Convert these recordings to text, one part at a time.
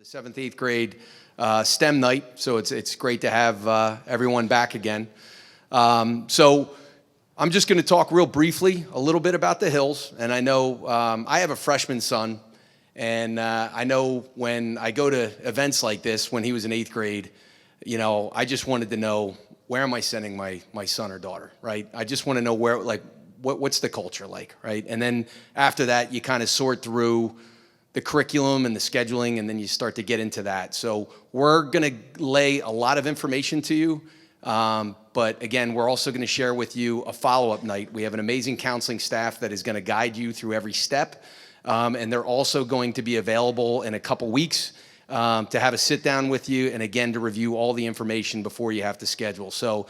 the 7th, 8th grade STEM night, so it's great to have everyone back again. So I'm just going to talk real briefly a little bit about the Hills, and I know I have a freshman son, and I know when I go to events like this, when he was in 8th grade, you know, I just wanted to know, where am I sending my son or daughter, right? I just want to know where, like, what's the culture like, right? And then after that, you kind of sort through the curriculum and the scheduling, and then you start to get into that. So we're gonna lay a lot of information to you, but again, we're also gonna share with you a follow-up night. We have an amazing counseling staff that is gonna guide you through every step, and they're also going to be available in a couple weeks to have a sit down with you, and again, to review all the information before you have to schedule. So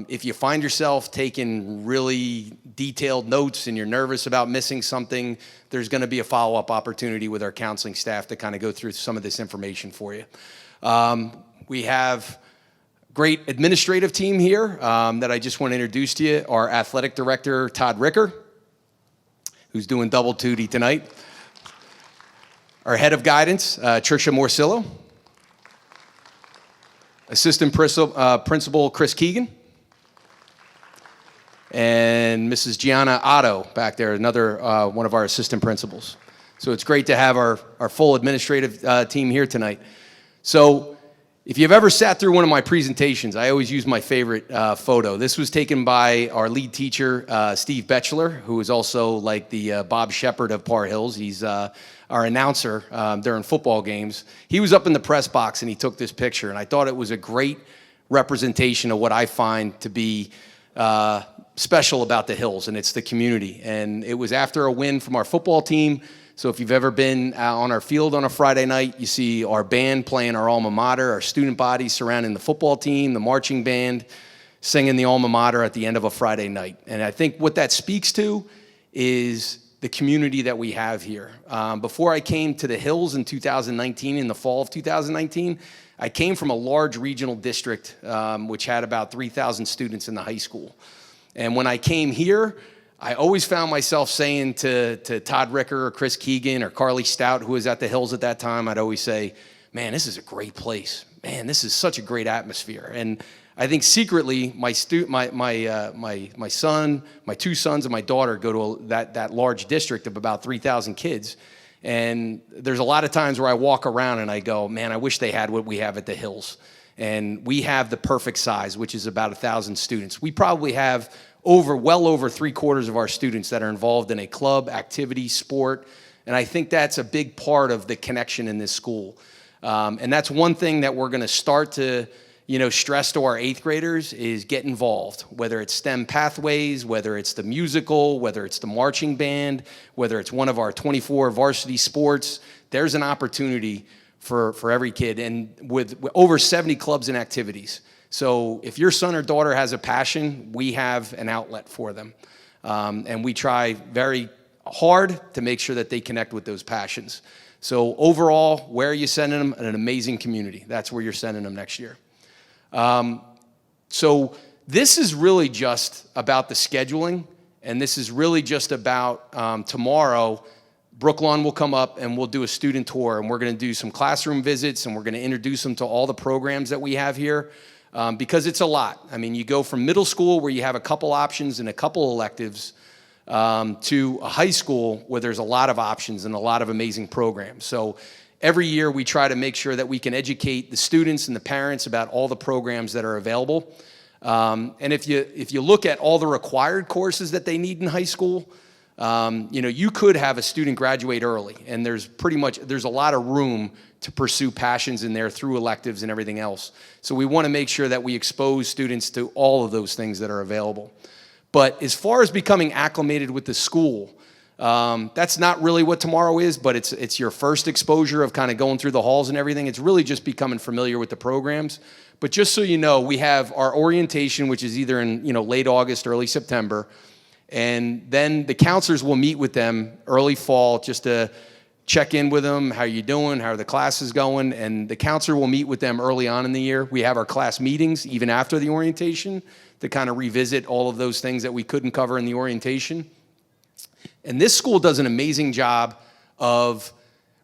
if you find yourself taking really detailed notes and you're nervous about missing something, there's going to be a follow-up opportunity with our counseling staff to kind of go through some of this information for you. We have a great administrative team here that I just want to introduce to you. Our athletic director, Todd Ricker, who's doing double duty tonight. Our head of guidance, Tricia Morcillo. Assistant Principal Chris Keegan, and Mrs. Gianna Otto back there, another one of our assistant principals. So it's great to have our full administrative team here tonight. So if you've ever sat through one of my presentations, I always use my favorite photo. This was taken by our lead teacher, Steve Betchler, who is also like the Bob Shepard of Par Hills. He's our announcer during football games. He was up in the press box and he took this picture, and I thought it was a great representation of what I find to be special about the Hills, and it's the community. And it was after a win from our football team. So if you've ever been on our field on a Friday night, you see our band playing our alma mater, our student body surrounding the football team, the marching band, singing the alma mater at the end of a Friday night. And I think what that speaks to is the community that we have here. Before I came to the Hills in 2019, in the fall of 2019, I came from a large regional district which had about 3,000 students in the high school. And when I came here, I always found myself saying to Todd Ricker or Chris Keegan or Carly Stout, who was at the Hills at that time, I'd always say, man, this is a great place. Man, this is such a great atmosphere. And I think secretly, my son, my two sons, and my daughter go to that large district of about 3,000 kids. And there's a lot of times where I walk around and I go, man, I wish they had what we have at the Hills. And we have the perfect size, which is about 1,000 students. We probably have well over 3/4 of our students that are involved in a club, activity, sport. And I think that's a big part of the connection in this school. And that's one thing that we're going to start to stress to our 8th graders is get involved, whether it's STEM pathways, whether it's the musical, whether it's the marching band, whether it's one of our 24 varsity sports. There's an opportunity for every kid, and with over 70 clubs and activities. So if your son or daughter has a passion, we have an outlet for them. And we try very hard to make sure that they connect with those passions. So overall, where are you sending them? An amazing community. That's where you're sending them next year. So this is really just about the scheduling, and this is really just about tomorrow. Brooklyn will come up and we'll do a student tour, and we're going to do some classroom visits, and we're going to introduce them to all the programs that we have here, because it's a lot. I mean, you go from middle school where you have a couple options and a couple electives to a high school where there's a lot of options and a lot of amazing programs. So every year we try to make sure that we can educate the students and the parents about all the programs that are available. And if you look at all the required courses that they need in high school, you could have a student graduate early, and there's a lot of room to pursue passions in there through electives and everything else. So we want to make sure that we expose students to all of those things that are available. But as far as becoming acclimated with the school, that's not really what tomorrow is, but it's your first exposure of kind of going through the halls and everything. It's really just becoming familiar with the programs. But just so you know, we have our orientation, which is either in late August, early September, and then the counselors will meet with them early fall just to check in with them. How are you doing? How are the classes going? And the counselor will meet with them early on in the year. We have our class meetings even after the orientation to kind of revisit all of those things that we couldn't cover in the orientation. And this school does an amazing job of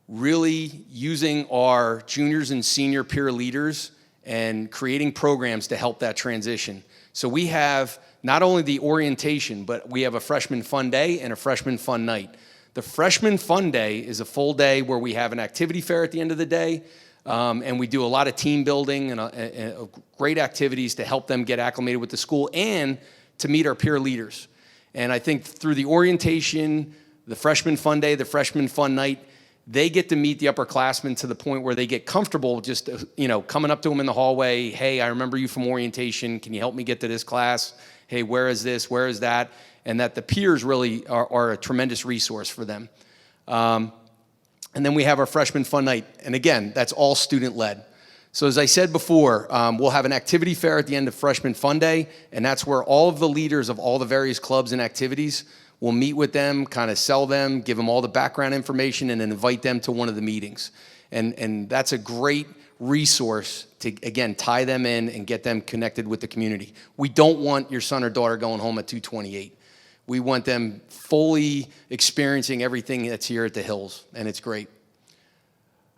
really using our juniors and senior peer leaders and creating programs to help that transition. So we have not only the orientation, but we have a freshman fun day and a freshman fun night. The freshman fun day is a full day where we have an activity fair at the end of the day, and we do a lot of team building and great activities to help them get acclimated with the school and to meet our peer leaders. And I think through the orientation, the freshman fun day, the freshman fun night, they get to meet the upperclassmen to the point where they get comfortable just, coming up to them in the hallway. Hey, I remember you from orientation. Can you help me get to this class? Hey, where is this? Where is that? And that the peers really are a tremendous resource for them. And then we have our freshman fun night. And again, that's all student-led. So as I said before, we'll have an activity fair at the end of freshman fun day, and that's where all of the leaders of all the various clubs and activities will meet with them, kind of sell them, give them all the background information, and then invite them to one of the meetings. And that's a great resource to, again, tie them in and get them connected with the community. We don't want your son or daughter going home at 2:28. We want them fully experiencing everything that's here at the Hills, and it's great.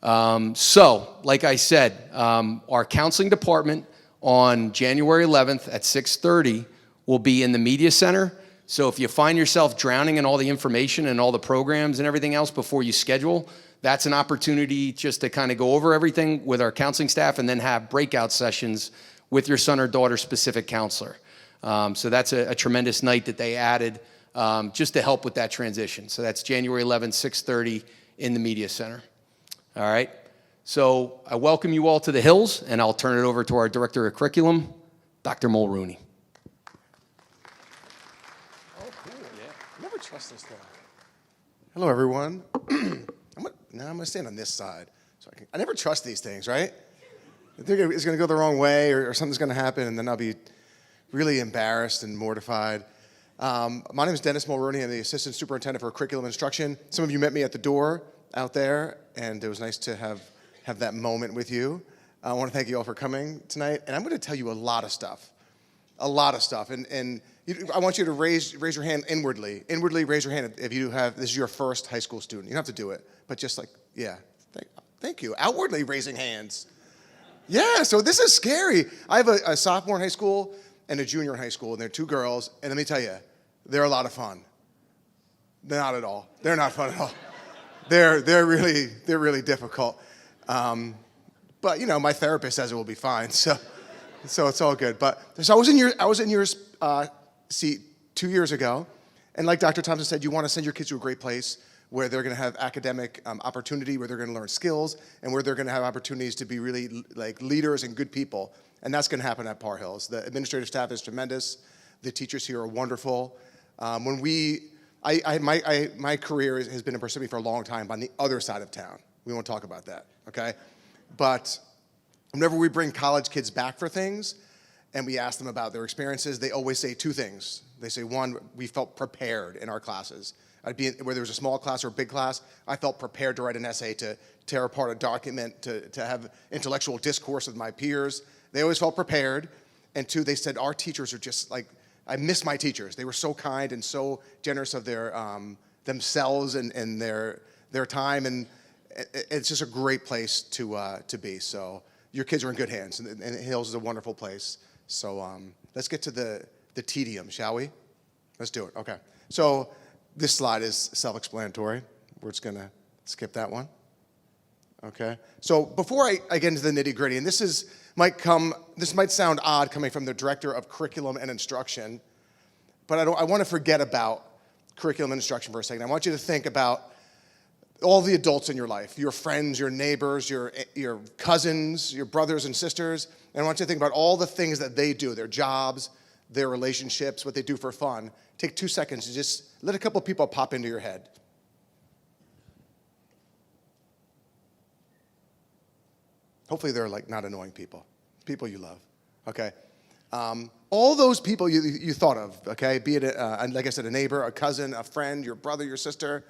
So, like I said, our counseling department on January 11th at 6:30 will be in the media center. So if you find yourself drowning in all the information and all the programs and everything else before you schedule, that's an opportunity just to kind of go over everything with our counseling staff and then have breakout sessions with your son or daughter's specific counselor. So that's a tremendous night that they added just to help with that transition. So that's January 11th, 6:30 in the media center. All right. So I welcome you all to the Hills, and I'll turn it over to our director of curriculum, Dr. Mulrooney. Trust this thing. Hello, everyone. Now I'm going to stand on this side. So I never trust these things, right? I think it's going to go the wrong way or something's going to happen, and then I'll be really embarrassed and mortified. My name is Dennis Mulrooney. I'm the Assistant Superintendent for Curriculum Instruction. Some of you met me at the door out there, and it was nice to have that moment with you. I want to thank you all for coming tonight, and I'm going to tell you a lot of stuff. And I want you to raise your hand inwardly. Inwardly, raise your hand if you have, this is your first high school student. You don't have to do it, but just like, yeah, thank you. Outwardly raising hands. Yeah, so this is scary. I have a sophomore in high school and a junior in high school, and they're two girls, and let me tell you, they're a lot of fun. They're not at all. They're not fun at all. They're really difficult. But my therapist says it will be fine, so it's all good. But so I was in your seat 2 years ago, and like Dr. Thompson said, you want to send your kids to a great place where they're going to have academic opportunity, where they're going to learn skills, and where they're going to have opportunities to be really like leaders and good people. And that's going to happen at Par Hills. The administrative staff is tremendous. The teachers here are wonderful. My career has been in Parsippany for a long time, but on the other side of town. We won't talk about that, okay? But whenever we bring college kids back for things, and we ask them about their experiences, they always say two things. They say, one, we felt prepared in our classes. Whether it was a small class or a big class, I felt prepared to write an essay, to tear apart a document, to have intellectual discourse with my peers. They always felt prepared. And two, they said, our teachers are just like, I miss my teachers. They were so kind and so generous of their themselves and their time, and it's just a great place to be. So your kids are in good hands, and Hills is a wonderful place. So let's get to the tedium, shall we? Let's do it. Okay. So this slide is self-explanatory. We're just going to skip that one. Okay. So before I get into the nitty-gritty, and this might sound odd coming from the Director of Curriculum and Instruction, but I want to forget about curriculum and instruction for a second. I want you to think about all the adults in your life, your friends, your neighbors, your cousins, your brothers and sisters, and I want you to think about all the things that they do, their jobs, their relationships, what they do for fun. Take 2 seconds to just let a couple people pop into your head. Hopefully they're like not annoying people you love, okay? All those people you thought of, okay, be it, like I said, a neighbor, a cousin, a friend, your brother, your sister,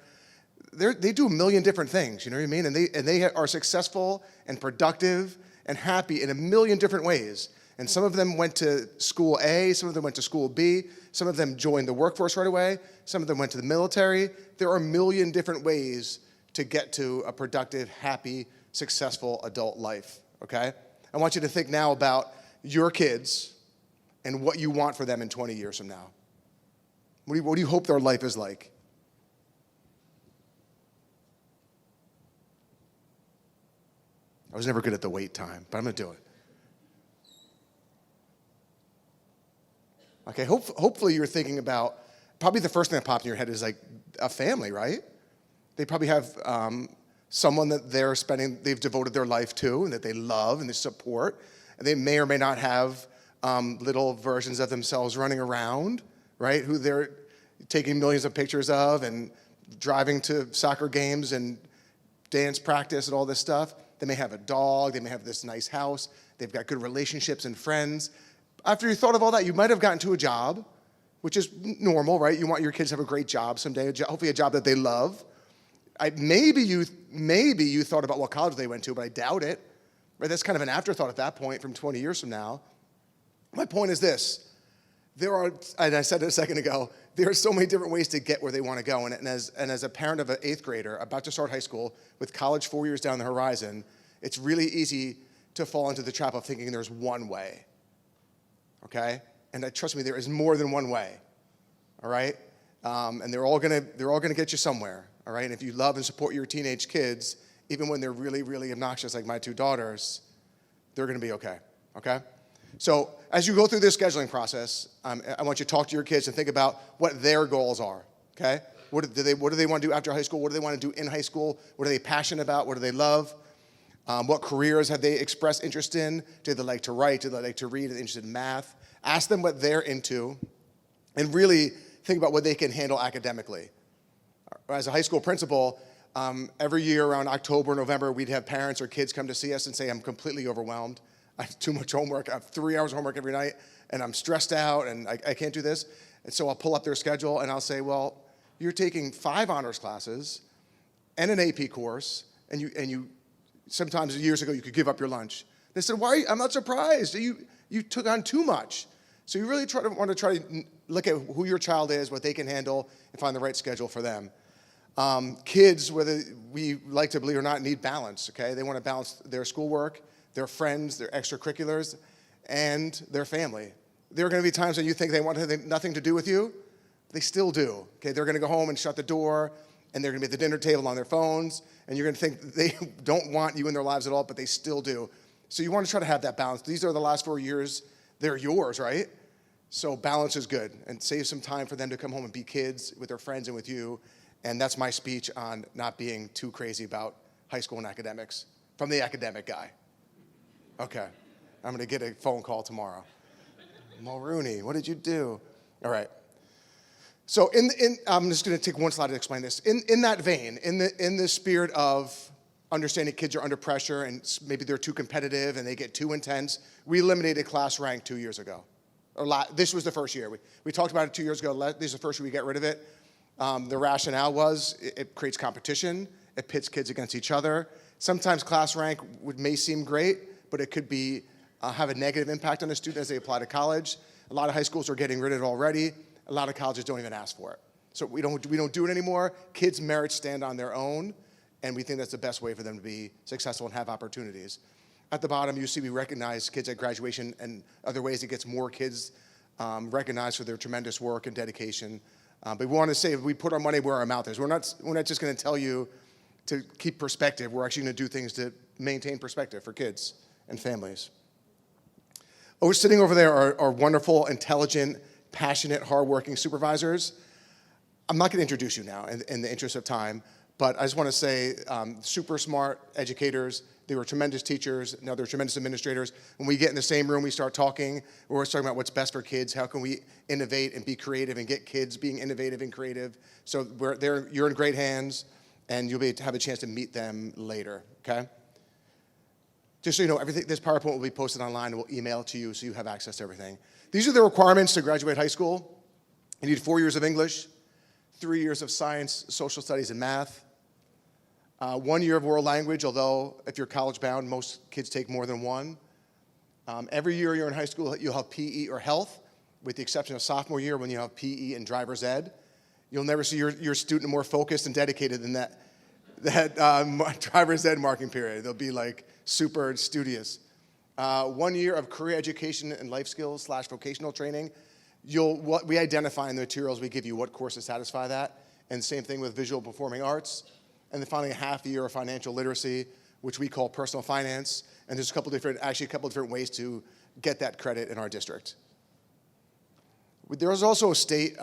they do a million different things, you know what I mean? And they are successful and productive and happy in a million different ways. And some of them went to school A, some of them went to school B, some of them joined the workforce right away, some of them went to the military. There are a million different ways to get to a productive, happy, successful adult life, okay? I want you to think now about your kids and what you want for them in 20 years from now. What do you hope their life is like? I was never good at the wait time, but I'm going to do it. Okay, hopefully you're thinking about, probably the first thing that popped in your head is like a family, right? They probably have someone that they've devoted their life to and that they love and they support. And they may or may not have little versions of themselves running around, right? Who they're taking millions of pictures of and driving to soccer games and dance practice and all this stuff. They may have a dog, they may have this nice house, they've got good relationships and friends. After you thought of all that, you might have gotten to a job, which is normal, right? You want your kids to have a great job someday, hopefully a job that they love. Maybe you thought about what college they went to, but I doubt it. Right? That's kind of an afterthought at that point from 20 years from now. My point is this. And I said it a second ago, there are so many different ways to get where they want to go. And as a parent of an 8th grader about to start high school with college 4 years down the horizon, it's really easy to fall into the trap of thinking there's one way. Okay? And trust me, there is more than one way. All right? And they're all gonna get you somewhere. All right? And if you love and support your teenage kids, even when they're really, really obnoxious like my 2 daughters, they're gonna be okay. Okay? So as you go through this scheduling process, I want you to talk to your kids and think about what their goals are. Okay? What do they want to do after high school? What do they want to do in high school? What are they passionate about? What do they love? What careers have they expressed interest in? Do they like to write? Do they like to read? Are they interested in math? Ask them what they're into and really think about what they can handle academically. As a high school principal, every year around October, November, we'd have parents or kids come to see us and say, I'm completely overwhelmed. I have too much homework. I have 3 hours of homework every night, and I'm stressed out, and I can't do this. And so I'll pull up their schedule, and I'll say, well, you're taking 5 honors classes and an AP course, and you sometimes years ago you could give up your lunch. They said, why? I'm not surprised. You took on too much. So you really want to try to look at who your child is, what they can handle, and find the right schedule for them. Kids, whether we like to believe or not, need balance, okay? They want to balance their schoolwork, their friends, their extracurriculars, and their family. There are going to be times when you think they want nothing to do with you. They still do, okay? They're going to go home and shut the door, and they're going to be at the dinner table on their phones, and you're going to think they don't want you in their lives at all, but they still do. So you want to try to have that balance. These are the last 4 years. They're yours, right? So balance is good, and save some time for them to come home and be kids with their friends and with you. And that's my speech on not being too crazy about high school and academics from the academic guy. Okay, I'm going to get a phone call tomorrow. Mulrooney, what did you do? All right. So I'm just going to take one slide to explain this. In that vein, in the spirit of understanding kids are under pressure and maybe they're too competitive and they get too intense, we eliminated class rank 2 years ago. This was the first year. We talked about it 2 years ago. This is the first year we get rid of it. The rationale was it creates competition. It pits kids against each other. Sometimes class rank may seem great, but it could be have a negative impact on a student as they apply to college. A lot of high schools are getting rid of it already. A lot of colleges don't even ask for it. So we don't do it anymore. Kids' merits stand on their own, and we think that's the best way for them to be successful and have opportunities. At the bottom, you see we recognize kids at graduation and other ways it gets more kids recognized for their tremendous work and dedication. But we want to say we put our money where our mouth is. We're not just going to tell you to keep perspective. We're actually going to do things to maintain perspective for kids and families. Sitting over there are wonderful, intelligent, passionate, hardworking supervisors. I'm not going to introduce you now in the interest of time, but I just want to say super smart educators. They were tremendous teachers. Now they're tremendous administrators. When we get in the same room, we start talking. We're always talking about what's best for kids. How can we innovate and be creative and get kids being innovative and creative? So you're in great hands, and you'll have a chance to meet them later, okay? Just so you know, this PowerPoint will be posted online, and we'll email it to you so you have access to everything. These are the requirements to graduate high school. You need 4 years of English, 3 years of science, social studies, and math. 1 year of world language, although if you're college bound, most kids take more than one. Every year you're in high school, you'll have PE or health, with the exception of sophomore year when you have PE and driver's ed. You'll never see your student more focused and dedicated than that driver's ed marking period. They'll be like super studious. 1 year of career education and life skills / vocational training. We identify in the materials we give you what courses satisfy that. And same thing with visual performing arts. And then finally, a half year of financial literacy, which we call personal finance. And there's a couple different ways to get that credit in our district. There's also a state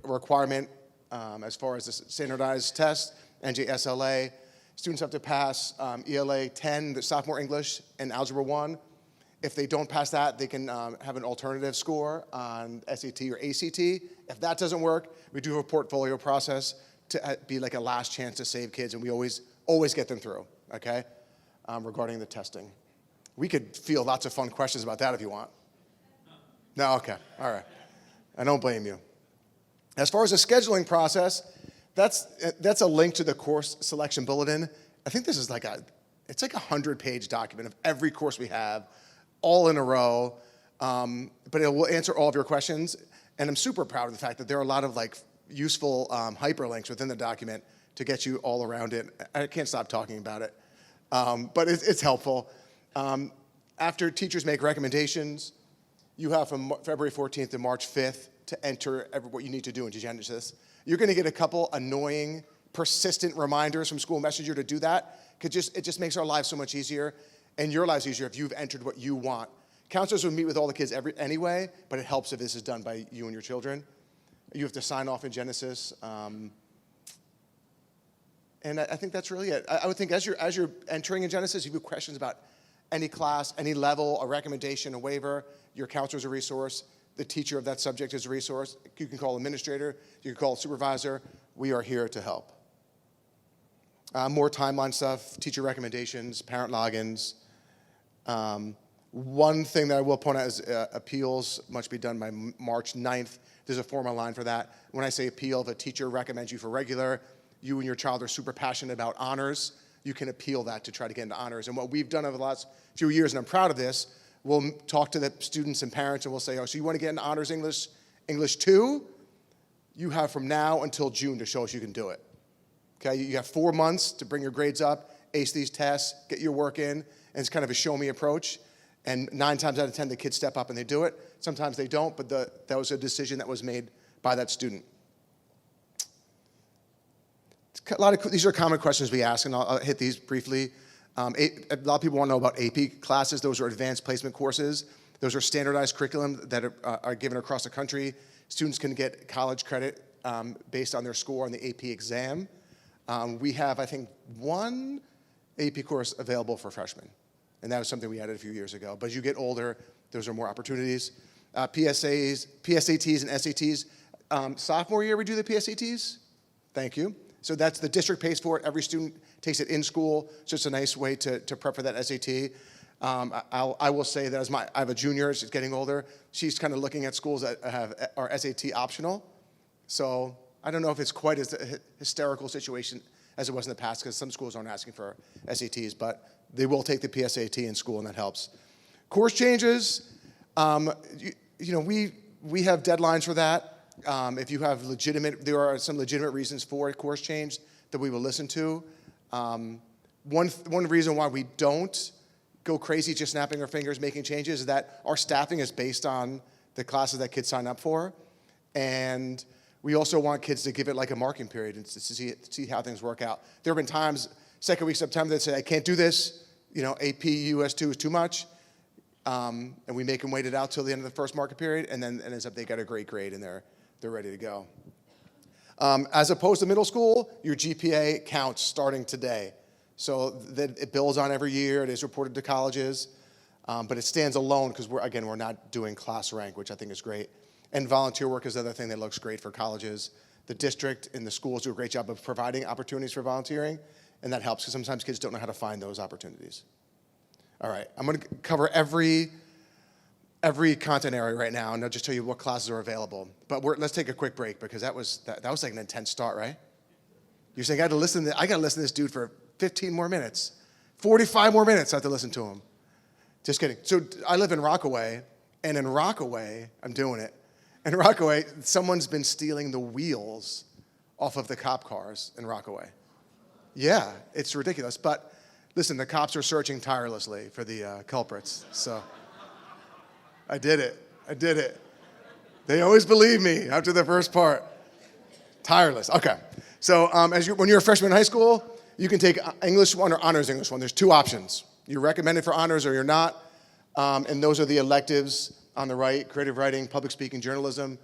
requirement as far as the standardized test, NJSLA. Students have to pass ELA 10, the sophomore English, and Algebra 1. If they don't pass that, they can have an alternative score on SAT or ACT. If that doesn't work, we do have a portfolio process to be like a last chance to save kids, and we always get them through, okay, regarding the testing. We could field lots of fun questions about that if you want. No, okay, all right. I don't blame you. As far as the scheduling process, that's a link to the course selection bulletin. I think this is it's like a 100-page document of every course we have, all in a row, but it will answer all of your questions. And I'm super proud of the fact that there are a lot of useful hyperlinks within the document to get you all around it. I can't stop talking about it, but it's helpful. After teachers make recommendations, you have from February 14th to March 5th to enter what you need to do into Genesis. You're going to get a couple annoying, persistent reminders from School Messenger to do that, because it just makes our lives so much easier, and your lives easier if you've entered what you want. Counselors will meet with all the kids anyway, but it helps if this is done by you and your children. You have to sign off in Genesis. And I think that's really it. I would think as you're entering in Genesis, if you have questions about any class, any level, a recommendation, a waiver, your counselor's a resource. The teacher of that subject is a resource. You can call administrator. You can call supervisor. We are here to help. More timeline stuff, teacher recommendations, parent logins. One thing that I will point out is appeals must be done by March 9th. There's a form online for that. When I say appeal, if a teacher recommends you for regular, you and your child are super passionate about honors, you can appeal that to try to get into honors. And what we've done over the last few years, and I'm proud of this, we'll talk to the students and parents and we'll say, oh, so you want to get into honors English 2? You have from now until June to show us you can do it. Okay, you have 4 months to bring your grades up, ace these tests, get your work in, and it's kind of a show-me approach. And 9 times out of 10, the kids step up and they do it. Sometimes they don't, but that was a decision that was made by that student. These are common questions we ask, and I'll hit these briefly. A lot of people want to know about AP classes. Those are advanced placement courses. Those are standardized curriculum that are given across the country. Students can get college credit based on their score on the AP exam. We have, I think, 1 AP course available for freshmen, and that was something we added a few years ago. But as you get older, those are more opportunities. PSATs, and SATs. Sophomore year, we do the PSATs. Thank you. So that's the district pays for it. Every student takes it in school. So it's a nice way to prep for that SAT. I will say that I have a junior, she's getting older. She's kind of looking at schools that are SAT optional. So I don't know if it's quite as a hysterical situation as it was in the past, because some schools aren't asking for SATs, but they will take the PSAT in school, and that helps. Course changes, we have deadlines for that. If you have there are some legitimate reasons for a course change that we will listen to. One reason why we don't go crazy just snapping our fingers making changes is that our staffing is based on the classes that kids sign up for, and we also want kids to give it like a marking period and to see how things work out. There have been times, second week September, that say, I can't do this, AP US 2 is too much, and we make them wait it out till the end of the first marking period, and then it ends up they got a great grade and they're ready to go. As opposed to middle school, your GPA counts starting today. So that it builds on every year. It is reported to colleges, but it stands alone because we're not doing class rank, which I think is great. And volunteer work is the other thing that looks great for colleges. The district and the schools do a great job of providing opportunities for volunteering, and that helps because sometimes kids don't know how to find those opportunities. All right, I'm going to cover every content area right now, and I'll just tell you what classes are available. But let's take a quick break because that was like an intense start, right? You're saying I got to listen to this dude for 15 more minutes, 45 more minutes. I have to listen to him. Just kidding. So I live in Rockaway, and in Rockaway, I'm doing it. In Rockaway, someone's been stealing the wheels off of the cop cars in Rockaway. Yeah, it's ridiculous. But listen, the cops are searching tirelessly for the culprits. So I did it. I did it. They always believe me after the first part. Tireless. Okay. So when you're a freshman in high school, you can take English 1 or honors English 1. There's 2 options. You're recommended for honors or you're not. And those are the electives on the right: creative writing, public speaking, journalism,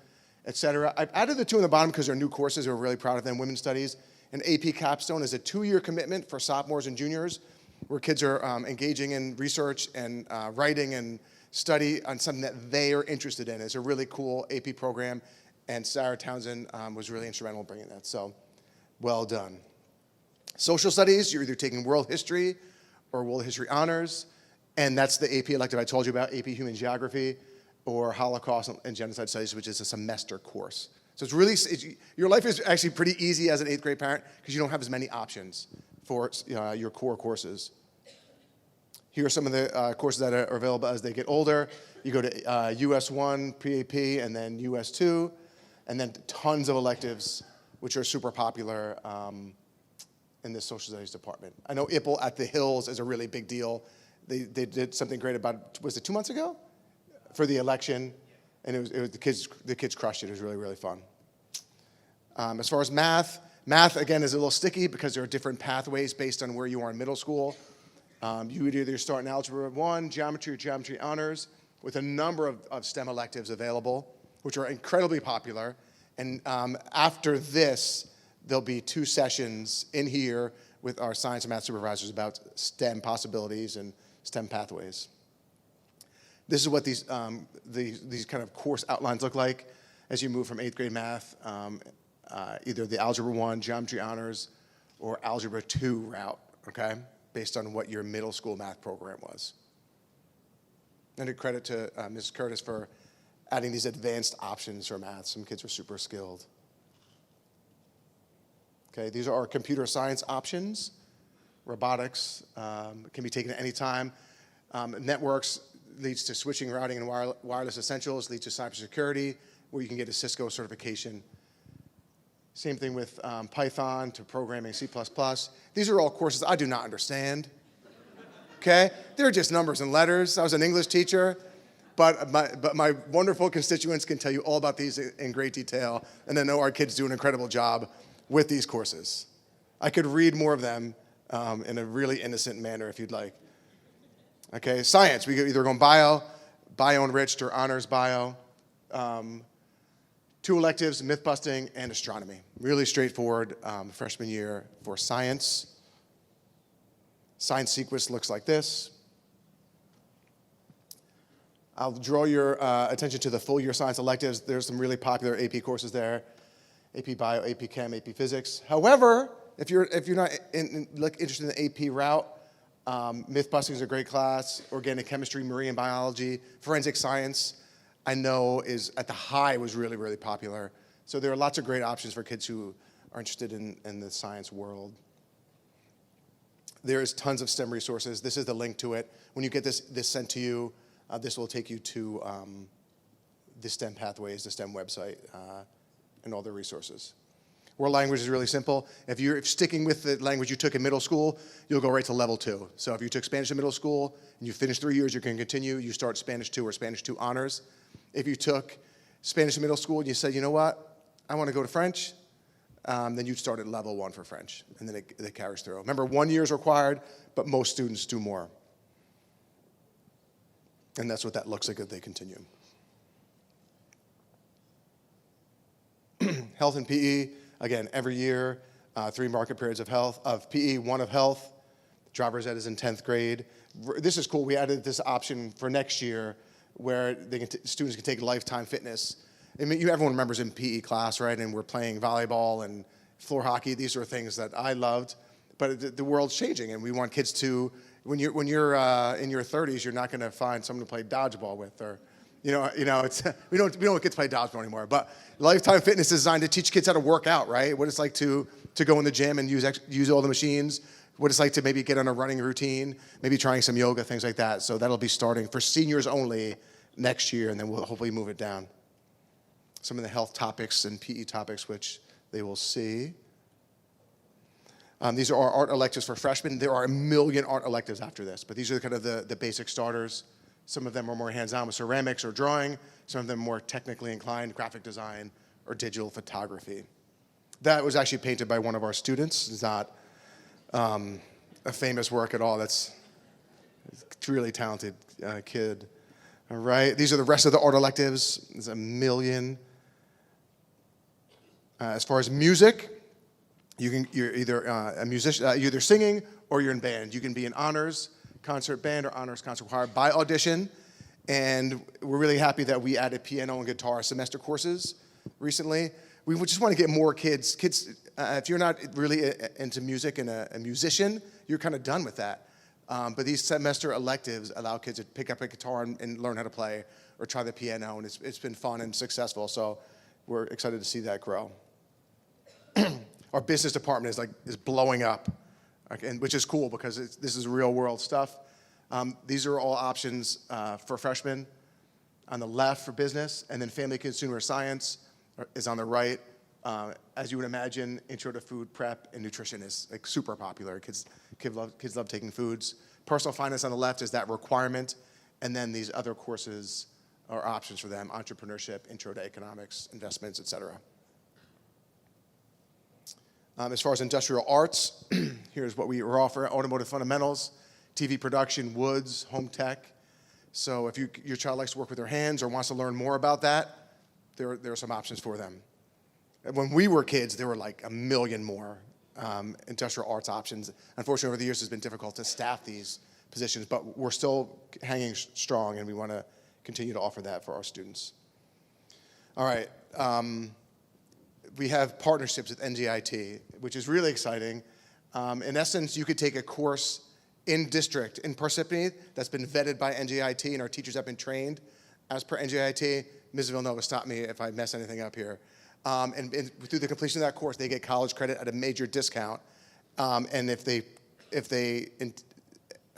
etc. I've added the 2 on the bottom because they're new courses. We're really proud of them. Women's Studies and AP Capstone is a 2-year commitment for sophomores and juniors, where kids are engaging in research and writing and study on something that they are interested in. It's a really cool AP program, and Sarah Townsend was really instrumental in bringing that. So, well done. Social Studies, you're either taking World History or World History Honors, and that's the AP elective I told you about, AP Human Geography, or Holocaust and Genocide Studies, which is a semester course. So your life is actually pretty easy as an 8th grade parent because you don't have as many options for your core courses. Here are some of the courses that are available as they get older. You go to US 1, pre-AP, and then US 2, and then tons of electives, which are super popular in the social studies department. I know IPPL at the Hills is a really big deal. They did something great about, was it 2 months ago? For the election, and it was the kids crushed it. It was really, really fun. As far as math again is a little sticky because there are different pathways based on where you are in middle school. You would either start in Algebra 1, Geometry, or Geometry Honors, with a number of STEM electives available, which are incredibly popular. And after this, there'll be 2 sessions in here with our science and math supervisors about STEM possibilities and STEM pathways. This is what these kind of course outlines look like as you move from 8th grade math, either the Algebra 1, Geometry Honors, or Algebra 2 route, okay, based on what your middle school math program was. And a credit to Mrs. Curtis for adding these advanced options for math. Some kids are super skilled. Okay, these are our computer science options. Robotics can be taken at any time. Networks leads to switching, routing, and wireless essentials, leads to cybersecurity, where you can get a Cisco certification. Same thing with Python to programming C++. These are all courses I do not understand, okay? They're just numbers and letters. I was an English teacher, but my wonderful constituents can tell you all about these in great detail, and I know our kids do an incredible job with these courses. I could read more of them in a really innocent manner if you'd like. Okay, science, we either go bio-enriched, or honors bio. 2 electives, myth busting and astronomy. Really straightforward freshman year for science. Science sequence looks like this. I'll draw your attention to the full year science electives. There's some really popular AP courses there. AP Bio, AP Chem, AP Physics. However, if you're not interested in the AP route, myth busting is a great class. Organic chemistry, marine biology, forensic science, I know is at the high was really, really popular. So there are lots of great options for kids who are interested in the science world. There is tons of STEM resources. This is the link to it. When you get this sent to you, this will take you to the STEM pathways, the STEM website, and all the resources. World language is really simple. If you're sticking with the language you took in middle school, you'll go right to level 2. So if you took Spanish in middle school and you finish 3 years, you can continue. You start Spanish 2 or Spanish 2 honors. If you took Spanish in middle school and you said, you know what, I want to go to French, then you'd start at level 1 for French, and then it carries through. Remember, 1 year is required, but most students do more. And that's what that looks like if they continue. Health and PE. Again, every year, 3 market periods of PE, 1 of health. Driver's ed is in 10th grade. This is cool. We added this option for next year where students can take lifetime fitness. I mean, everyone remembers in PE class, right? And we're playing volleyball and floor hockey. These are things that I loved. But the world's changing, and we want kids to, when you're in your 30s, you're not going to find someone to play dodgeball with, or it's we don't get to play dodgeball anymore. But Lifetime Fitness is designed to teach kids how to work out, right? What it's like to go in the gym and use all the machines. What it's like to maybe get on a running routine, maybe trying some yoga, things like that. So that'll be starting for seniors only next year, and then we'll hopefully move it down. Some of the health topics and PE topics, which they will see. These are our art electives for freshmen. There are a million art electives after this, but these are kind of the basic starters. Some of them are more hands-on with ceramics or drawing. Some of them more technically inclined, graphic design or digital photography. That was actually painted by one of our students. It's not a famous work at all. That's a really talented kid. All right, these are the rest of the art electives. There's a million. As far as music, you're either a musician, you're either singing or you're in band. You can be in honors concert band or honors concert choir by audition. And we're really happy that we added piano and guitar semester courses recently. We just want to get more kids. If you're not really into music and a musician, you're kind of done with that. But these semester electives allow kids to pick up a guitar and learn how to play or try the piano, and it's been fun and successful. So we're excited to see that grow. Our business department is blowing up, okay, which is cool because this is real world stuff. These are all options for freshmen. On the left for business, and then family consumer science is on the right. As you would imagine, intro to food prep and nutrition is like super popular. Kids love taking foods. Personal finance on the left is that requirement, and then these other courses are options for them: entrepreneurship, intro to economics, investments, etc. As far as industrial arts, here's what we offer: automotive fundamentals, TV production, woods, home tech. So if your child likes to work with their hands or wants to learn more about that, there are some options for them. When we were kids, there were like a million more industrial arts options. Unfortunately, over the years, it's been difficult to staff these positions, but we're still hanging strong, and we want to continue to offer that for our students. All right. We have partnerships with NJIT, which is really exciting. In essence, you could take a course in district in Parsippany that's been vetted by NJIT, and our teachers have been trained as per NJIT. Ms. Villanova, stop me if I mess anything up here. And through the completion of that course, they get college credit at a major discount. And if they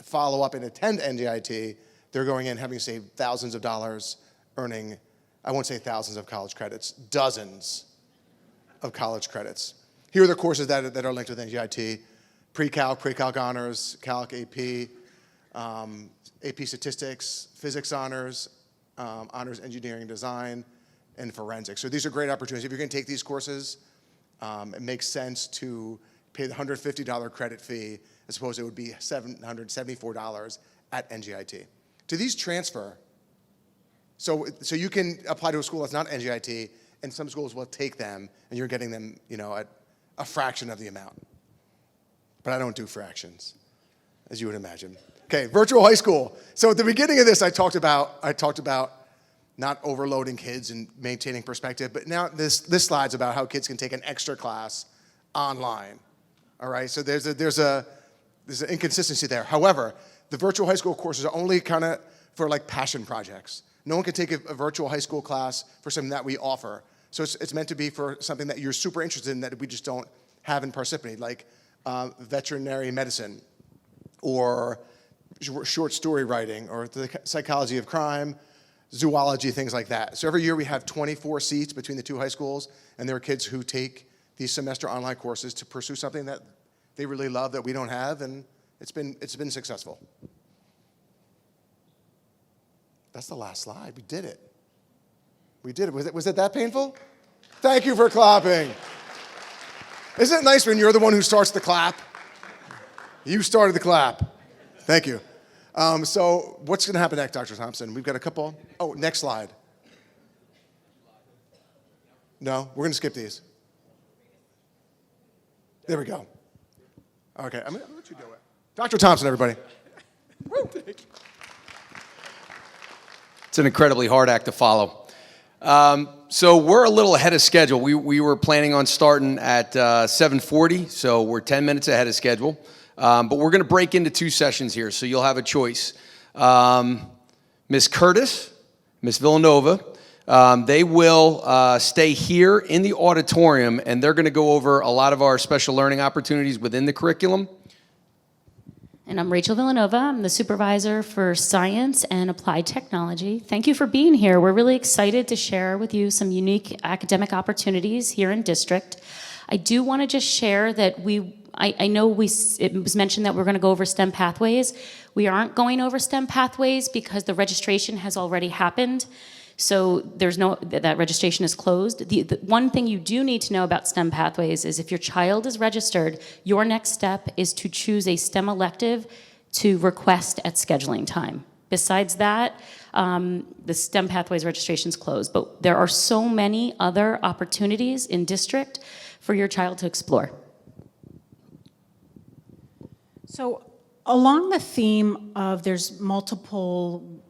follow up and attend NJIT, they're going in having saved thousands of dollars, earning, I won't say thousands of college credits, dozens of college credits. Here are the courses that are linked with NJIT: pre-calc honors, calc AP, AP statistics, physics honors, honors engineering design, and forensics. So these are great opportunities. If you're going to take these courses, it makes sense to pay the $150 credit fee as opposed to it would be $774 at NJIT. Do these transfer? So you can apply to a school that's not NJIT, and some schools will take them, and you're getting them, at a fraction of the amount. But I don't do fractions, as you would imagine. Okay, virtual high school. So at the beginning of this, I talked about not overloading kids and maintaining perspective, but now this slide's about how kids can take an extra class online. All right, so there's an inconsistency there. However, the virtual high school courses are only kind of for like passion projects. No one can take a virtual high school class for something that we offer. So it's meant to be for something that you're super interested in that we just don't have in Parsippany, like veterinary medicine or short story writing or the psychology of crime, zoology, things like that. So every year we have 24 seats between the two high schools, and there are kids who take these semester online courses to pursue something that they really love that we don't have, and it's been successful. That's the last slide. We did it. We did it. Was it that painful? Thank you for clapping. Isn't it nice when you're the one who starts the clap? You started the clap. Thank you. So what's going to happen next, Dr. Thompson? We've got a couple. Oh, next slide. No, we're going to skip these. There we go. Okay, I'm going to let you do it. Dr. Thompson, everybody. It's an incredibly hard act to follow. So we're a little ahead of schedule. We were planning on starting at 7:40, so we're 10 minutes ahead of schedule. But we're going to break into two sessions here, so you'll have a choice. Ms. Curtis, Ms. Villanova, they will stay here in the auditorium, and they're going to go over a lot of our special learning opportunities within the curriculum. And I'm Rachel Villanova. I'm the supervisor for science and applied technology. Thank you for being here. We're really excited to share with you some unique academic opportunities here in district. I do want to just share that we I know it was mentioned that we're going to go over STEM pathways. We aren't going over STEM pathways because the registration has already happened. So that registration is closed. The one thing you do need to know about STEM pathways is if your child is registered, your next step is to choose a STEM elective to request at scheduling time. Besides that, the STEM pathways registration is closed, but there are so many other opportunities in district for your child to explore. So along the theme of there's multiple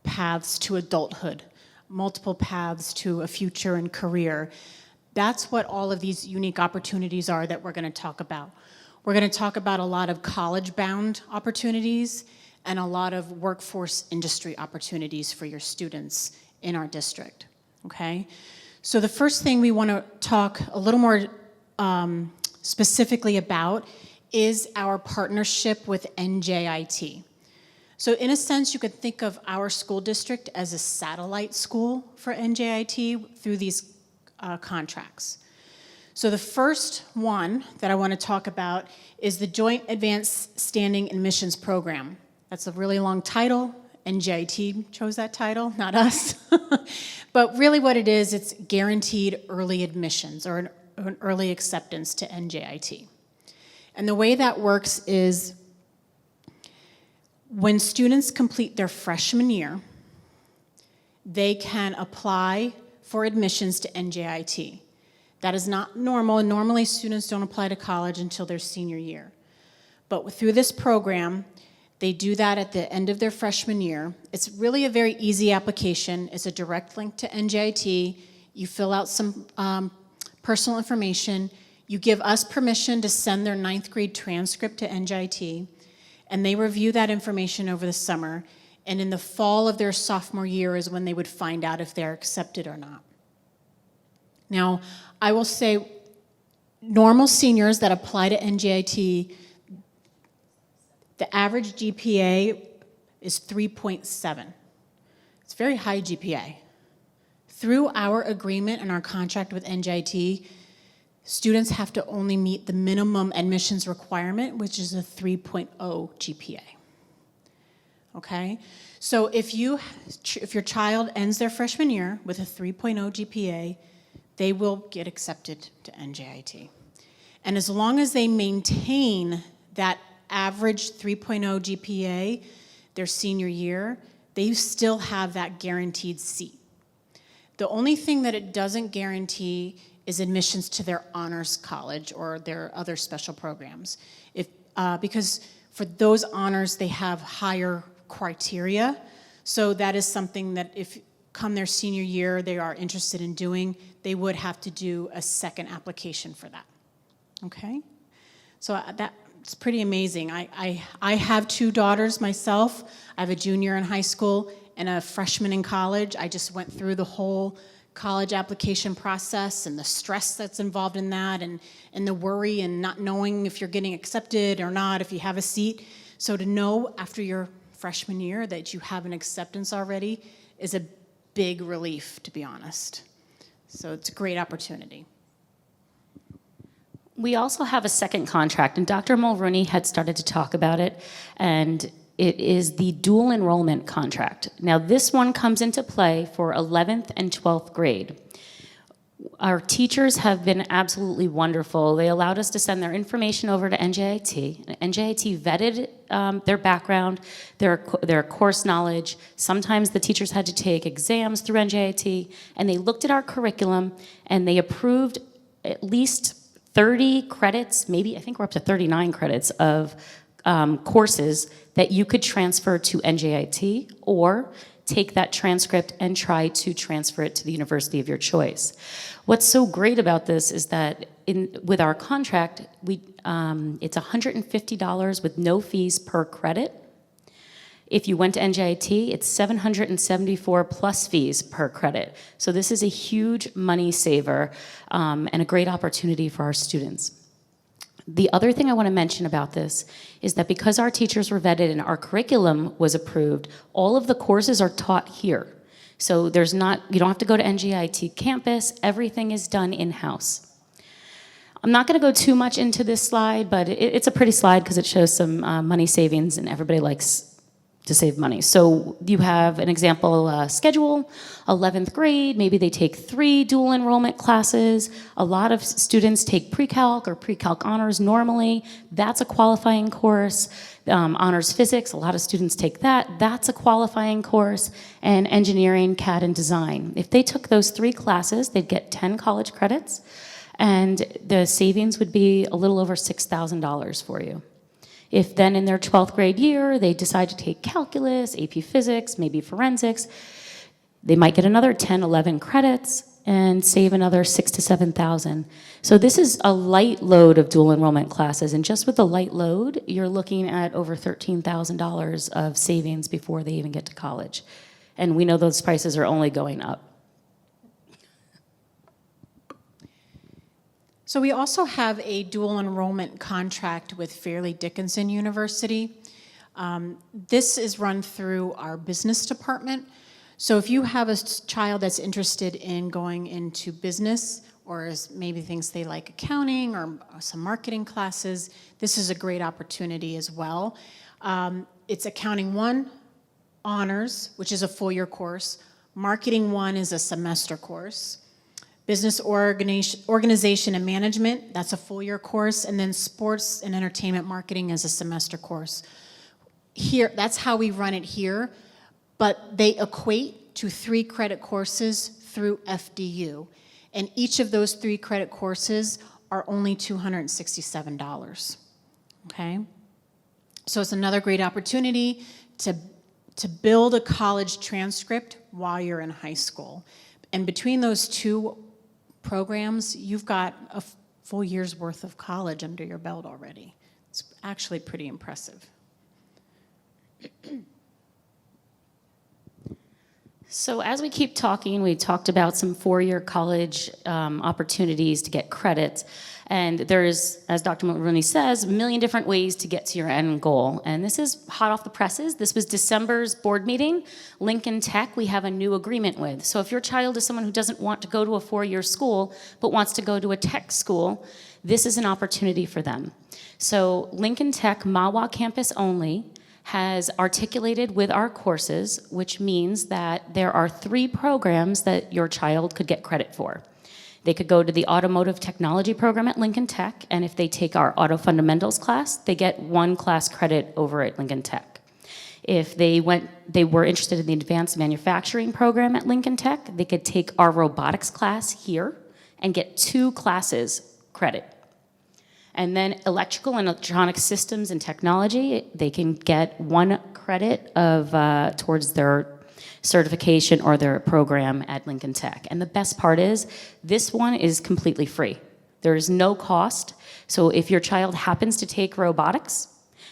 paths to adulthood, multiple paths to a future and career, that's what all of these unique opportunities are that we're going to talk about. We're going to talk about a lot of college-bound opportunities and a lot of workforce industry opportunities for your students in our district, okay? So the first thing we want to talk a little more specifically about is our partnership with NJIT. So in a sense, you could think of our school district as a satellite school for NJIT through these contracts. So the first one that I want to talk about is the Joint Advanced Standing Admissions Program. That's a really long title. NJIT chose that title, not us. But really what it is, it's guaranteed early admissions or an early acceptance to NJIT. And the way that works is when students complete their freshman year, they can apply for admissions to NJIT. That is not normal. Normally, students don't apply to college until their senior year. But through this program, they do that at the end of their freshman year. It's really a very easy application. It's a direct link to NJIT. You fill out some personal information. You give us permission to send their 9th grade transcript to NJIT, and they review that information over the summer. And in the fall of their sophomore year is when they would find out if they're accepted or not. Now, I will say normal seniors that apply to NJIT, the average GPA is 3.7. It's a very high GPA. Through our agreement and our contract with NJIT, students have to only meet the minimum admissions requirement, which is a 3.0 GPA. Okay? So if your child ends their freshman year with a 3.0 GPA, they will get accepted to NJIT. And as long as they maintain that average 3.0 GPA their senior year, they still have that guaranteed seat. The only thing that it doesn't guarantee is admissions to their honors college or their other special programs. Because for those honors, they have higher criteria. So that is something that if come their senior year they are interested in doing, they would have to do a second application for that. Okay? So that's pretty amazing. I have 2 daughters myself. I have a junior in high school and a freshman in college. I just went through the whole college application process and the stress that's involved in that and the worry and not knowing if you're getting accepted or not, if you have a seat. So to know after your freshman year that you have an acceptance already is a big relief, to be honest. So it's a great opportunity. We also have a second contract, and Dr. Mulrooney had started to talk about it, and it is the dual enrollment contract. Now, this one comes into play for 11th and 12th grade. Our teachers have been absolutely wonderful. They allowed us to send their information over to NJIT. NJIT vetted their background, their course knowledge. Sometimes the teachers had to take exams through NJIT, and they looked at our curriculum, and they approved at least 30 credits, maybe I think we're up to 39 credits of courses that you could transfer to NJIT or take that transcript and try to transfer it to the university of your choice. What's so great about this is that with our contract, it's $150 with no fees per credit. If you went to NJIT, it's $774 plus fees per credit. So this is a huge money saver and a great opportunity for our students. The other thing I want to mention about this is that because our teachers were vetted and our curriculum was approved, all of the courses are taught here. So you don't have to go to NJIT campus, everything is done in-house. I'm not going to go too much into this slide, but it's a pretty slide because it shows some money savings, and everybody likes to save money. So you have an example schedule, 11th grade, maybe they take 3 dual enrollment classes. A lot of students take pre-calc or pre-calc honors normally. That's a qualifying course. Honors physics, a lot of students take that. That's a qualifying course. And engineering, CAD, and design. If they took those 3 classes, they'd get 10 college credits, and the savings would be a little over $6,000 for you. If then in their 12th grade year, they decide to take calculus, AP physics, maybe forensics, they might get another 10, 11 credits and save another $6,000 to $7,000. So this is a light load of dual enrollment classes, and just with the light load, you're looking at over $13,000 of savings before they even get to college. And we know those prices are only going up. So we also have a dual enrollment contract with Fairleigh Dickinson University. This is run through our business department. So if you have a child that's interested in going into business, or maybe thinks they like accounting or some marketing classes, this is a great opportunity as well. It's Accounting 1 Honors, which is a full-year course. Marketing 1 is a semester course. Business Organization and Management, that's a full-year course, and then Sports and Entertainment Marketing is a semester course. Here, that's how we run it here, but they equate to 3 credit courses through FDU, and each of those 3 credit courses are only $267, okay? So it's another great opportunity to build a college transcript while you're in high school. And between those 2 programs, you've got a full year's worth of college under your belt already. It's actually pretty impressive. So as we keep talking, we talked about some 4-year college opportunities to get credit. And there's, as Dr. Mulrooney says, a million different ways to get to your end goal. And this is hot off the presses. This was December's board meeting. Lincoln Tech, we have a new agreement with. So if your child is someone who doesn't want to go to a 4-year school, but wants to go to a tech school, this is an opportunity for them. So Lincoln Tech, Mahwah campus only, has articulated with our courses, which means that there are 3 programs that your child could get credit for. They could go to the automotive technology program at Lincoln Tech, and if they take our auto fundamentals class, they get 1 class credit over at Lincoln Tech. If they were interested in the advanced manufacturing program at Lincoln Tech, they could take our robotics class here and get 2 classes credit. And then electrical and electronic systems and technology, they can get 1 credit of towards their certification or their program at Lincoln Tech. And the best part is, this one is completely free. There is no cost. So if your child happens to take robotics,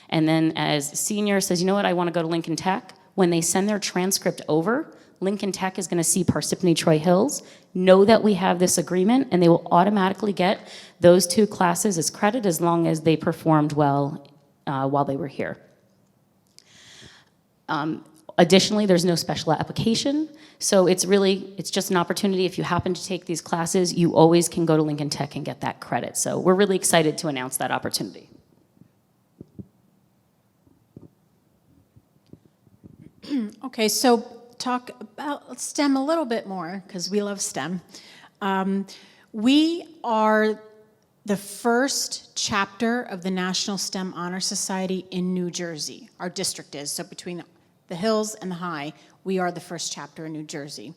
and then as senior says, you know what, I want to go to Lincoln Tech, when they send their transcript over, Lincoln Tech is going to see Parsippany Troy Hills, know that we have this agreement, and they will automatically get those 2 classes as credit as long as they performed well while they were here. Additionally, there's no special application, so it's just an opportunity. If you happen to take these classes, you always can go to Lincoln Tech and get that credit. So we're really excited to announce that opportunity. Okay, so talk about STEM a little bit more, because we love STEM. We are the first chapter of the National STEM Honor Society in New Jersey. Our district is, so between the Hills and the High, we are the first chapter in New Jersey.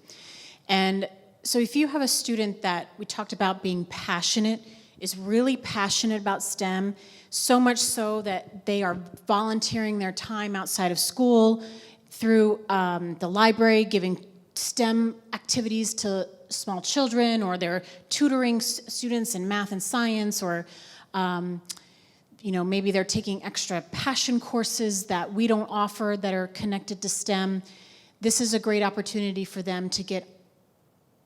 And so if you have a student that we talked about being passionate, is really passionate about STEM, so much so that they are volunteering their time outside of school through the library, giving STEM activities to small children, or they're tutoring students in math and science, or maybe they're taking extra passion courses that we don't offer that are connected to STEM. This is a great opportunity for them to get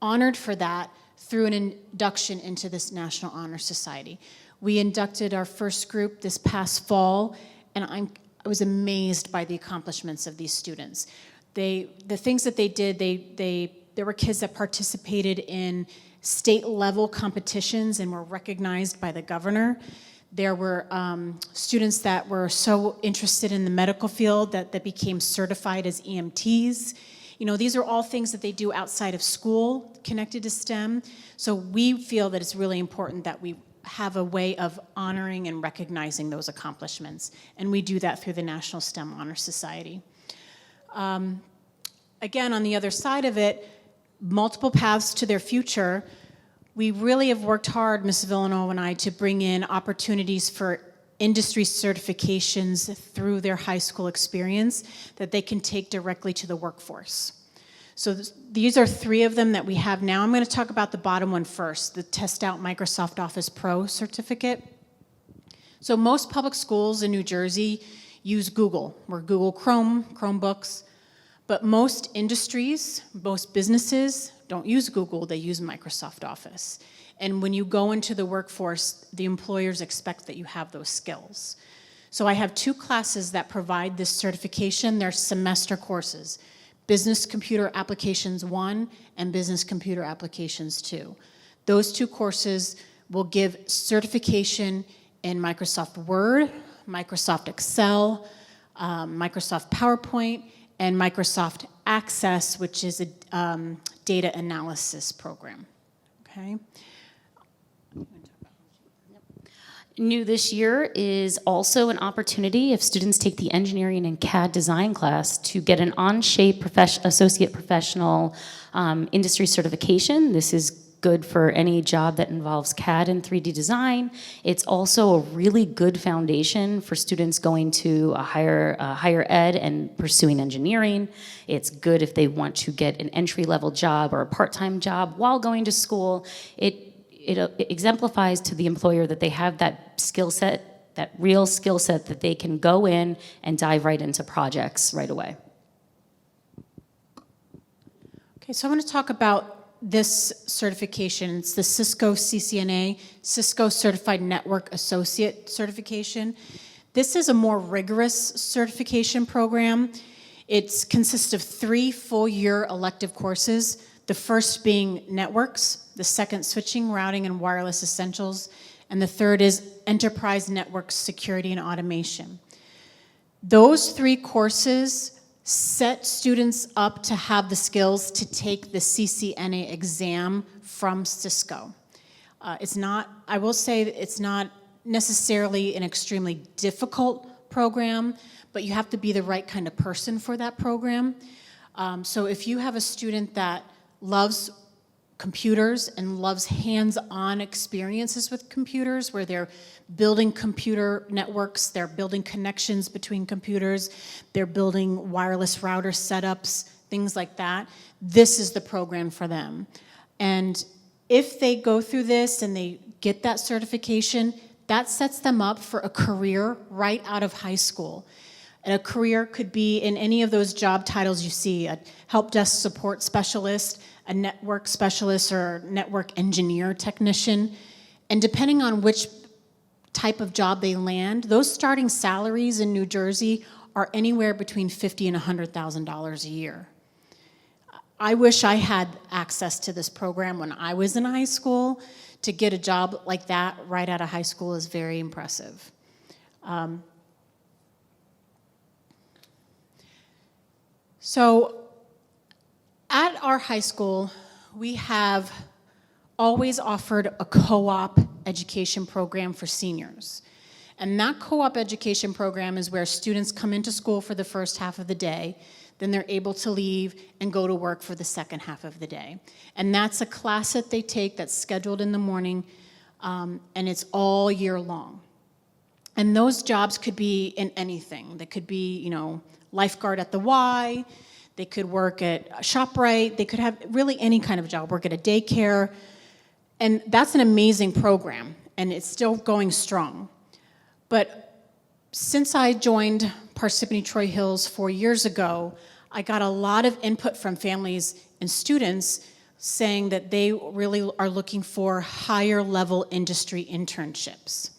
honored for that through an induction into this National Honor Society. We inducted our first group this past fall, and I was amazed by the accomplishments of these students. The things that they did, they There were kids that participated in state level competitions and were recognized by the governor. There were students that were so interested in the medical field that became certified as EMTs. You know, these are all things that they do outside of school connected to STEM. So we feel that it's really important that we have a way of honoring and recognizing those accomplishments. And we do that through the National STEM Honor Society. Again, on the other side of it, multiple paths to their future. We really have worked hard, Ms. Villanova and I, to bring in opportunities for industry certifications through their high school experience that they can take directly to the workforce. So these are 3 of them that we have now. I'm going to talk about the bottom one first, the Test Out Microsoft Office Pro certificate. So most public schools in New Jersey use Google, or Google Chrome, Chromebooks, but most industries, most businesses don't use Google, they use Microsoft Office. And when you go into the workforce, the employers expect that you have those skills. So I have 2 classes that provide this certification. They're semester courses, Business Computer Applications 1 and Business Computer Applications 2. Those 2 courses will give certification in Microsoft Word, Microsoft Excel, Microsoft PowerPoint, and Microsoft Access, which is a data analysis program. Okay. New this year is also an opportunity if students take the engineering and CAD design class to get an Onshape associate professional industry certification. This is good for any job that involves CAD and 3D design. It's also a really good foundation for students going to a higher ed and pursuing engineering. It's good if they want to get an entry-level job or a part-time job while going to school. It exemplifies to the employer that they have that skill set, that real skill set that they can go in and dive right into projects right away. Okay, so I'm going to talk about this certification. It's the Cisco CCNA, Cisco Certified Network Associate certification. This is a more rigorous certification program. It consists of 3 full-year elective courses, the first being networks, the second switching, routing, and wireless essentials, and the third is enterprise network security and automation. Those 3 courses set students up to have the skills to take the CCNA exam from Cisco. I will say it's not necessarily an extremely difficult program, but you have to be the right kind of person for that program. So if you have a student that loves computers and loves hands-on experiences with computers where they're building computer networks, they're building connections between computers, they're building wireless router setups, things like that, this is the program for them. And if they go through this and they get that certification, that sets them up for a career right out of high school. And a career could be in any of those job titles you see, a help desk support specialist, a network specialist, or network engineer technician. And depending on which type of job they land, those starting salaries in New Jersey are anywhere between $50,000 and $100,000 a year. I wish I had access to this program when I was in high school. To get a job like that right out of high school is very impressive. So at our high school, we have always offered a co-op education program for seniors. And that co-op education program is where students come into school for the first half of the day, then they're able to leave and go to work for the second half of the day. And that's a class that they take that's scheduled in the morning, and it's all year long. And those jobs could be in anything. They could be, lifeguard at the Y, they could work at ShopRite, they could have really any kind of job, work at a daycare. And that's an amazing program, and it's still going strong. But since I joined Parsippany Troy Hills 4 years ago, I got a lot of input from families and students saying that they really are looking for higher level industry internships.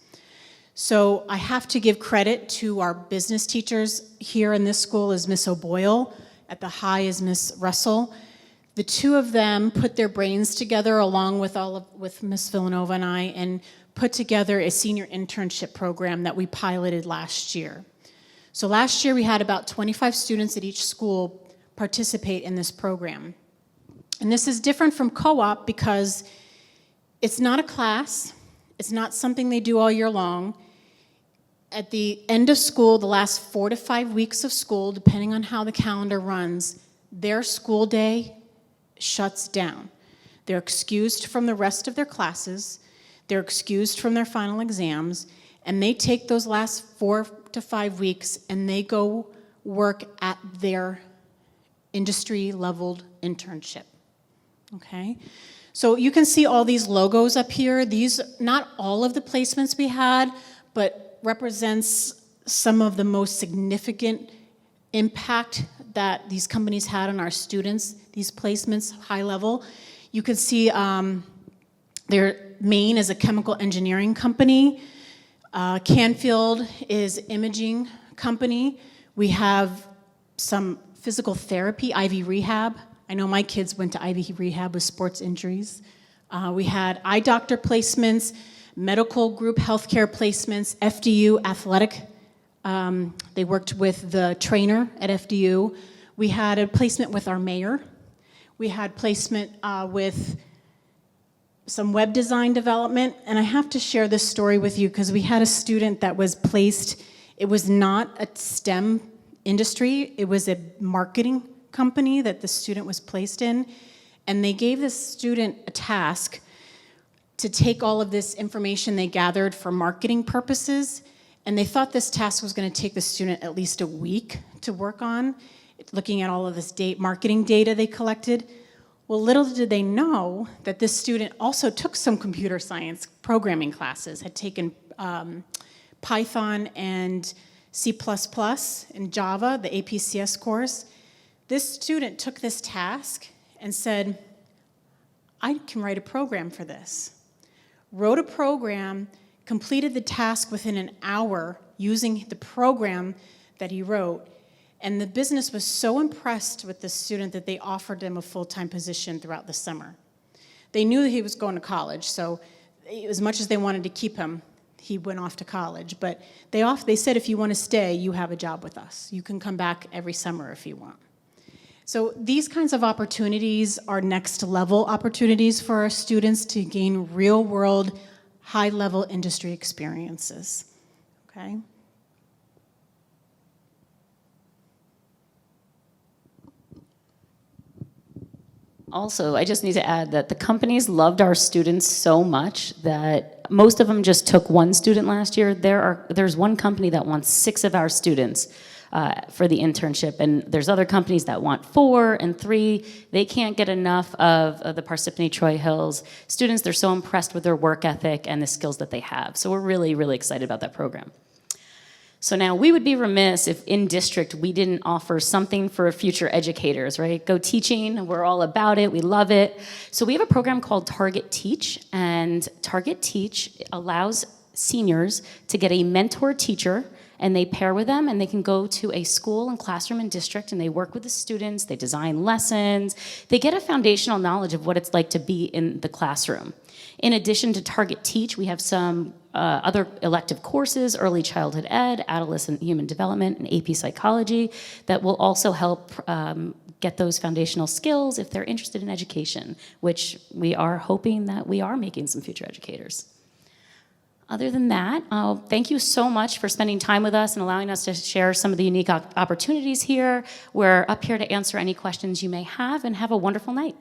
So I have to give credit to our business teachers. Here in this school is Miss O'Boyle, at the high is Miss Russell. The two of them put their brains together along with Ms. Villanova and I, and put together a senior internship program that we piloted last year. So last year we had about 25 students at each school participate in this program. And this is different from co-op because it's not a class, it's not something they do all year long. At the end of school, the last 4 to 5 weeks of school, depending on how the calendar runs, their school day shuts down. They're excused from the rest of their classes, they're excused from their final exams, and they take those last 4 to 5 weeks and they go work at their industry-leveled internship, okay? So you can see all these logos up here. These, not all of the placements we had, but represents some of the most significant impact that these companies had on our students, these placements, high level. You can see their Maine is a chemical engineering company. Canfield is imaging company. We have some physical therapy, IV rehab. I know my kids went to IV rehab with sports injuries. We had eye doctor placements, medical group healthcare placements, FDU athletic. They worked with the trainer at FDU. We had a placement with our mayor. We had placement with some web design development. And I have to share this story with you because we had a student that was placed, it was not a STEM industry, it was a marketing company that the student was placed in. And they gave this student a task to take all of this information they gathered for marketing purposes, and they thought this task was going to take the student at least a week to work on, looking at all of this marketing data they collected. Well, little did they know that this student also took some computer science programming classes, had taken Python and C++ and Java, the APCS course. This student took this task and said, I can write a program for this. Wrote a program, completed the task within an hour using the program that he wrote, and the business was so impressed with this student that they offered him a full-time position throughout the summer. They knew that he was going to college, so as much as they wanted to keep him, he went off to college. But they said, if you want to stay, you have a job with us. You can come back every summer if you want. So these kinds of opportunities are next level opportunities for our students to gain real world, high level industry experiences, okay? Also, I just need to add that the companies loved our students so much that most of them just took one student last year. There's one company that wants 6 of our students for the internship, and there's other companies that want 4 and 3. They can't get enough of the Parsippany Troy Hills students. They're so impressed with their work ethic and the skills that they have. So we're really, really excited about that program. So now we would be remiss if in district we didn't offer something for future educators, right? Go Teaching, we're all about it, we love it. So we have a program called Target Teach, and Target Teach allows seniors to get a mentor teacher, and they pair with them, and they can go to a school and classroom and district, and they work with the students, they design lessons, they get a foundational knowledge of what it's like to be in the classroom. In addition to Target Teach, we have some other elective courses, early childhood ed, adolescent human development, and AP psychology that will also help get those foundational skills if they're interested in education, which we are hoping that we are making some future educators. Other than that, thank you so much for spending time with us and allowing us to share some of the unique opportunities here. We're up here to answer any questions you may have, and have a wonderful night.